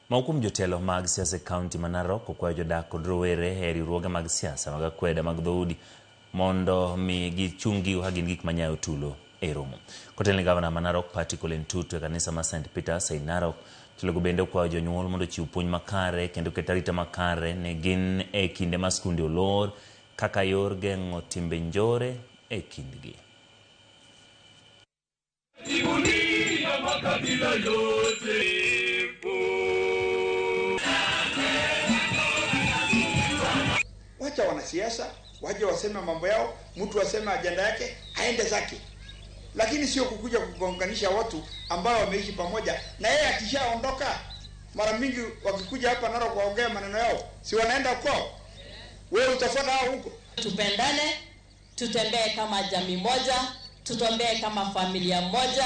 Maukum jotelo mag siasa kaunti ma Narok okwayo jodak kod rowere e riwruoge mag siasa mag akweda mag dhoudi mondo mi gichungi ka gin gik manyayo tulo e romo. Kotelne gavana ma Narok Patrick Ole Ntutu e kanisa ma St. Peter's e Narok, telogo bende okwayo jonyuol mondo chiw puonj makare kendo ket arita makare ne gin e kinde ma skunde olor kaka yor geng'o timbe njore e kindgi. Wacha wanasiasa waje waseme mambo yao, mtu aseme ajenda yake, aende zake. Lakini sio kukuja kugonganisha watu ambao wameishi pamoja na yeye akishaondoka. Mara mingi wakikuja hapa Narok kuongea maneno yao, si wanaenda kwao. Wewe utafuata hao huko. Tupendane, tutembee kama jamii moja, tutembee kama familia moja,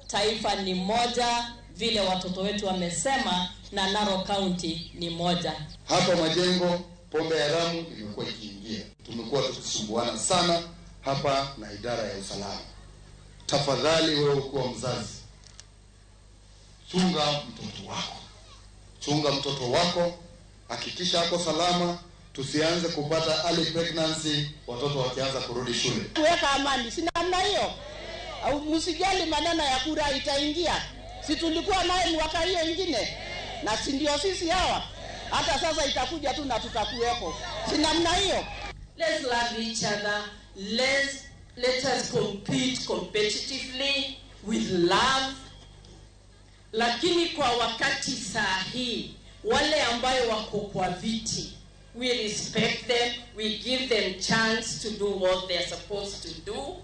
taifa ni moja, vile watoto wetu wamesema, na Narok County ni moja. Hapa Majengo pombe haramu imekuwa ikiingia. Tumekuwa tukisumbuana sana hapa na idara ya usalama. Tafadhali wewe kuwa mzazi, chunga mtoto wako. Chunga mtoto wako, hakikisha ako salama, tusianze kupata early pregnancy watoto wakianza kurudi shule. Tuweka amani, si namna hiyo. Au msijali maneno ya kura itaingia. Si tulikuwa naye mwaka hiyo ingine. Na si ndio sisi hawa. Hata sasa itakuja tu na tutakuwepo. Si namna hiyo. Let's love each other. Let us compete competitively with love. Lakini kwa wakati sahihi, wale ambayo wako kwa viti, we respect them, we give them chance to do what they're supposed to do.